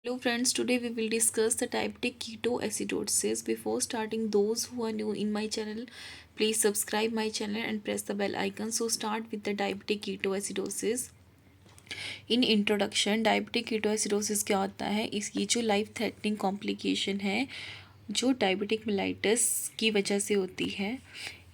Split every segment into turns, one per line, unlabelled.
Hello friends, today we will discuss the diabetic ketoacidosis. Before starting, those who are new in my channel, please subscribe my channel and press the bell icon. So start with the diabetic ketoacidosis. In introduction diabetic ketoacidosis क्या होता है, इसकी जो life threatening complication है जो diabetic mellitus की वजह से होती है।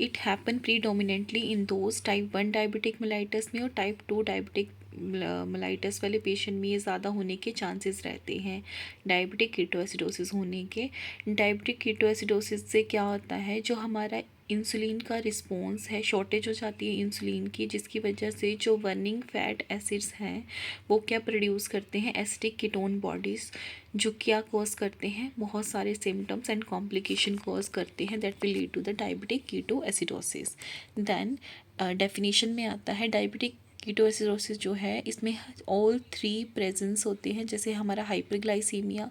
It happen predominantly in those type 1 diabetic mellitus में और टाइप 2 डायबिटिक मेलाइटस वाले पेशेंट में ये ज़्यादा होने के चांसेस रहते हैं डायबिटिक कीटोएसिडोसिस होने के। डायबिटिक कीटोएसिडोसिस से क्या होता है, जो हमारा इंसुलिन का रिस्पॉन्स है, शॉर्टेज हो जाती है इंसुलिन की, जिसकी वजह से जो बर्निंग फैट एसिड्स हैं वो क्या प्रोड्यूस करते हैं, एसिडिक कीटोन बॉडीज़, जो क्या कॉज करते हैं, बहुत सारे सिम्टम्स एंड कॉम्प्लिकेशन कॉज करते हैं that will lead to the diabetic ketoacidosis. Then definition में आता है डायबिटिक कीटोएसिडोसिस जो है इसमें ऑल थ्री प्रेजेंस होते हैं, जैसे हमारा हाइपरग्लाइसीमिया,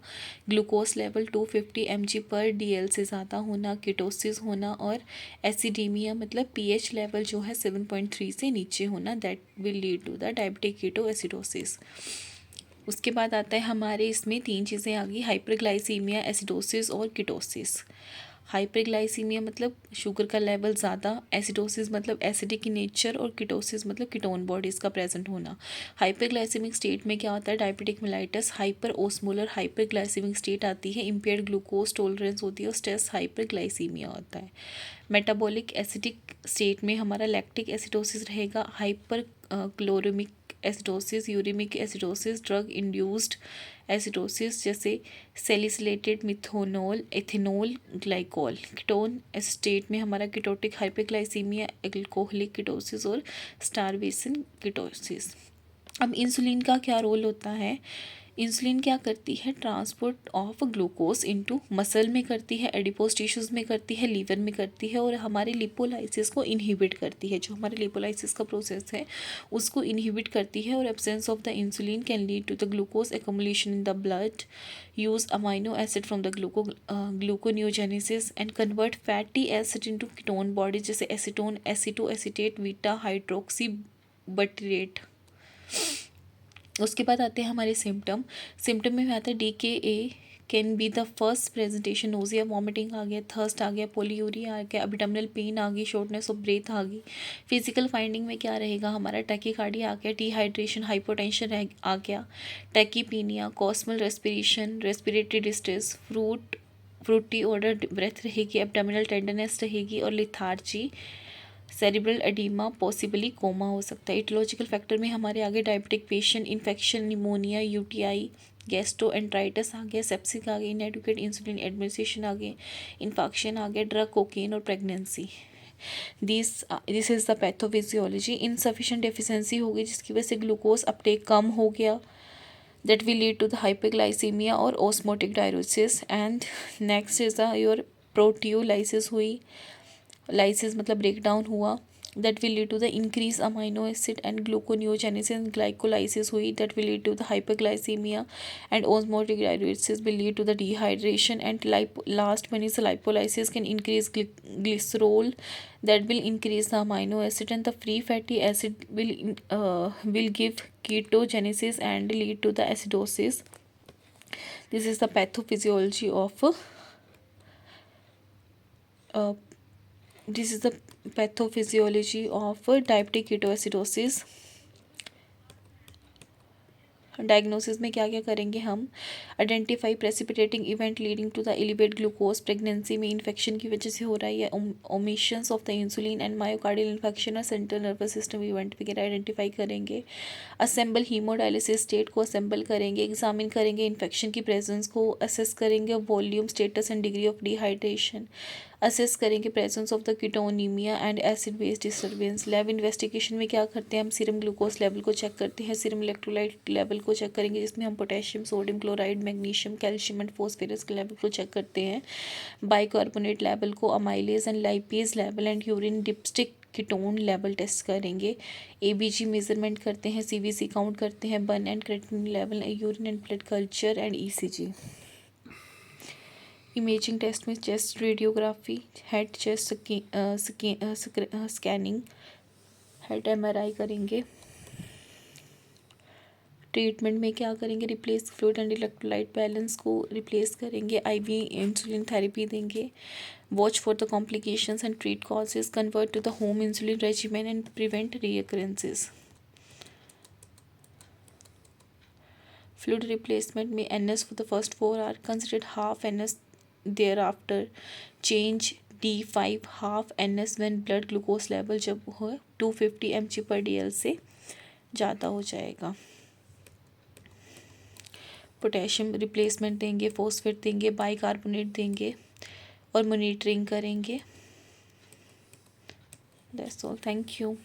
ग्लूकोज लेवल 250 mg/dl से ज़्यादा होना, कीटोसिस होना, और एसिडीमिया मतलब पीएच लेवल जो है 7.3 से नीचे होना, that will lead to the diabetic ketoacidosis. उसके बाद आता है हमारे इसमें तीन चीज़ें आ गई, हाइपरग्लाइसीमिया, एसिडोसिस और कीटोसिस। हाइपरग्लाइसीमिया मतलब शुगर का लेवल ज़्यादा, एसिडोसिस मतलब एसिडिक इन नेचर, और कीटोसिस मतलब कीटोन बॉडीज़ का प्रेजेंट होना। हाइपरग्लाइसेमिक स्टेट में क्या होता है, diabetic mellitus hyper osmolar hyperglycaemic state आती है, इम्पेयर्ड ग्लूकोज टॉलरेंस होती है और स्ट्रेस हाइपरग्लाइसीमिया होता है। मेटाबॉलिक एसिडिक स्टेट में हमारा लैक्टिक एसिडोसिस रहेगा, hyperchloraemic acidosis, uraemic acidosis, drug induced acidosis जैसे salicylated methanol, ethanol, glycol. Ketone state में हमारा कीटोटिक हाइपरग्लाइसीमिया, एल्कोहलिक कीटोसिस और स्टारवेशन कीटोसिस। अब इंसुलिन का क्या रोल होता है, इंसुलिन क्या करती है, transport of glucose into muscle में करती है, एडिपोज टिश्यूज में करती है, लीवर में करती है, और हमारे लिपोलाइसिस को इनहिबिट करती है, जो हमारे लिपोलाइसिस का प्रोसेस है उसको इनहिबिट करती है। और absence of the insulin can lead to the glucose accumulation in the blood, use amino acid from the gluconeogenesis and convert fatty acid into ketone bodies जैसे acetone, acetoacetate, beta hydroxy butyrate. उसके बाद आते हैं हमारे symptom. Symptom में आता है DKA can be the first presentation, nausea, vomiting आ गया, थर्स्ट आ गया, पोलियूरिया आ गया, एब्डोमिनल पेन आ गई, शॉर्टनेस ऑफ ब्रेथ आ गई। फिजिकल फाइंडिंग में क्या रहेगा, हमारा टैकीकार्डिया आ गया, डिहाइड्रेशन, हाइपोटेंशन आ गया, tachypnoea, Kussmaul respiration, respiratory distress, fruity odour breath रहेगी, एब्डोमिनल टेंडरनेस रहेगी और lethargy, cerebral oedema, possibly coma हो सकता है। इटियोलॉजिकल फैक्टर में हमारे आगे diabetic patient, infection, pneumonia, UTI, gastroenteritis आ गया, सेप्सिक आ गई, इनएडुकेट इंसुलिन एडमिनिस्ट्रेशन आ गई, इन्फेक्शन आ गया, ड्रग, कोकेन और pregnancy. This is the pathophysiology. Insufficient deficiency हो गई जिसकी वजह से ग्लूकोज अपटेक कम हो गया, that will lead to the hyperglycemia और osmotic diuresis। and next is the your proteolysis हुई, lysis मतलब ब्रेक डाउन हुआ, that will lead to the increase amino acid and gluconeogenesis and glycolysis हुई, that will lead to the hyperglycemia and osmotic diuresis will lead to the dehydration and last one is the lipolysis can increase glycerol, that will increase the amino acid and the free fatty acid will give ketogenesis and lead to the acidosis. This is the pathophysiology of uh, this is the pathophysiology of diabetic ketoacidosis। Diagnosis में क्या क्या करेंगे हम, identify precipitating event leading to the elevate glucose, pregnancy में infection की वजह से हो रहा है या omissions of the insulin and myocardial infection और सेंट्रल नर्वस सिस्टम इवेंट वगैरह आइडेंटिफाई करेंगे। असेंबल हीमोडायलिसिस स्टेट को असेंबल करेंगे, एग्जामिन करेंगे इन्फेक्शन की प्रेजेंस को, असेस करेंगे volume, status and degree of dehydration, assess करेंगे presence of the ketonaemia and acid base disturbance. Lab investigation में क्या करते हैं हम, सीरम ग्लूकोज लेवल को चेक करते हैं, सीरम इलेक्ट्रोलाइट लेवल को चेक करेंगे जिसमें हम potassium, sodium chloride, magnesium, calcium and phosphorus के लेवल को चेक करते हैं, बाइकार्बोनेट लेवल को, amylase and lipase level and urine dipstick ketone level test करेंगे, एबीजी मेजरमेंट करते हैं, सीवीसी काउंट करते हैं, burn and creatinine level, urine and blood culture and ECG. Imaging test में chest radiography, head chest scanning, head MRI करेंगे, treatment में क्या करेंगे, replace fluid and electrolyte balance को रिप्लेस करेंगे, आईवी इंसुलिन थेरेपी देंगे, watch for the complications and treat causes, convert to the home insulin regimen and prevent recurrences. Fluid replacement में NS for the first 4 hours, considered half NS thereafter, change D5 half NS when blood glucose level जब हो 250 mg/dl से ज़्यादा हो जाएगा। Potassium replacement देंगे, phosphate देंगे, bicarbonate देंगे और मॉनिटरिंग करेंगे। That's all, thank you.